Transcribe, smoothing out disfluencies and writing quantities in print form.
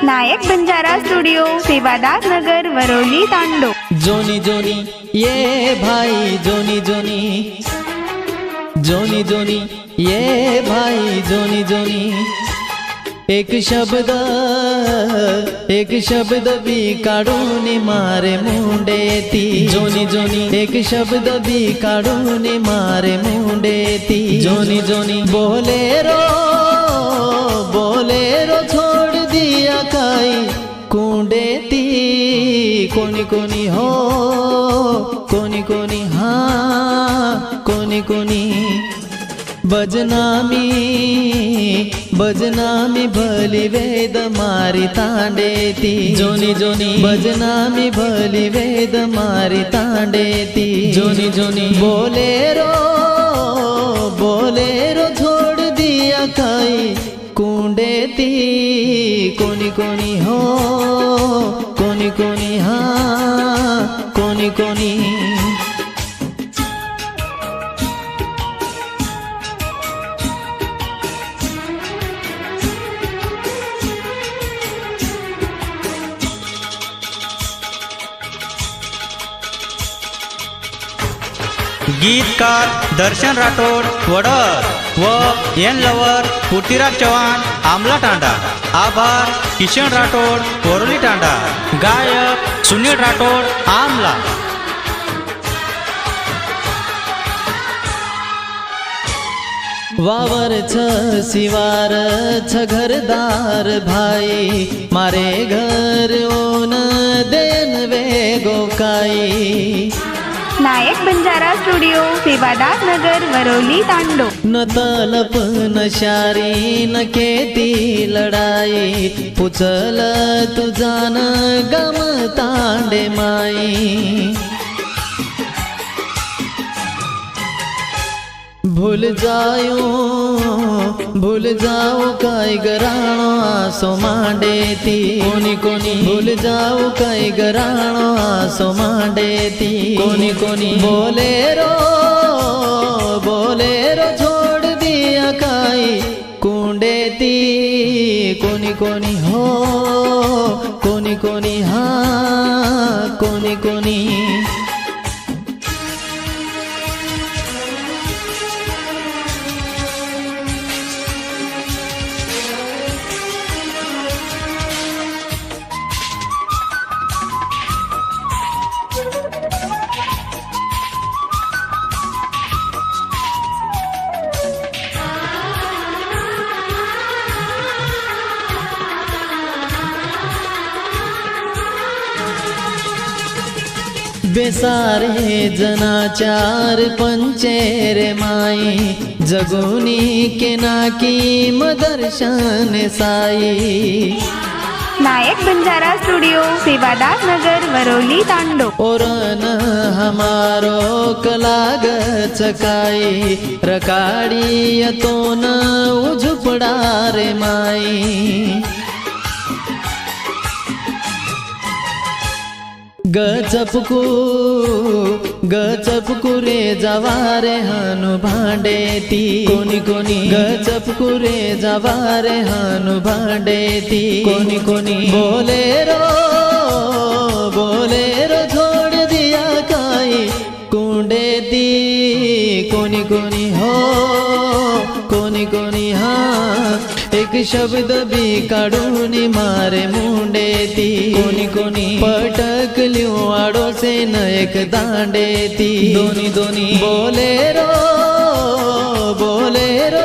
नायक Banjara studio सेवादार नगर Varolii तांडो। जोनी जोनी ये भाई जोनी जोनी, जोनी जोनी ये भाई जोनी जोनी। एक शब्द भी काढून मारे मुंडे ती। जोनी जोनी एक शब्द भी काढून मारे मुंडे ती। जोनी जोनी बोलेरो बोलेरो छोड़ दिया काई कुंडे ती। कोणी कोणी हो कोणी कोणी हाँ कोणी कोणी बजनामी बजनामी भली वेद मारी तांडे ती। जोनी जोनी बजनामी भली वेद मारी तांडे ती। जोनी जोनी बोलेरो बोलेरो छोड़ दिया काई कुंडे ती। कोणी कोणी हो कोणी कोणी हाँ कोणी कोणी गीतकार दर्शन राठोड वडर व एन लवर पृथ्वीराज चव्हाण आमला तांडा। आभार किशन राठोड वरोली तांडा। गायक सुनील राठोड आमला। वावर छ सिवार छ घरदार भाई मारे घर ओन देन वेगो काई। नायक बंजारा स्टूडियो सेवादार नगर वरोली तांडो। न तलप न शारी न खेती लड़ाई पुचल तुझान गम तांडे माई। भूल जाओ काई गराणो आसो मांडे ती। कोणी कोणी भूल जाओ काई गराणो आसो मांडे ती। कोणी कोणी बोलेरो बोलेरो छोड़ दिया काई कुंडे ती। कोणी कोणी हो कोणी कोणी हाँ कोणी कोणी बेसारे जनाचार पंचेर माई जगुनी के नाकी मदर्शन साई। नायक बंजारा स्टूडियो सेवादार नगर वरोली तांडो। ओरन हमारो कलाग चकाई रकाड़ी तो न उझुपड़ा रे माई। गचपकू रे जवारे हनु भांडे ती। कोणी कोणी गचपकू रे जवारे हनु भांडे ती। कोणी कोणी बोलेरो बोलेरो छोड़ दिया काई कुंडे ती। कोणी कोणी हो कोणी कोणी हाँ एक शब्द भी काढून मारे मुंडे ती। कोणी कोणी पटक लियो आडो से न एक दांडे ती। दोनी दोनी बोलेरो बोलेरो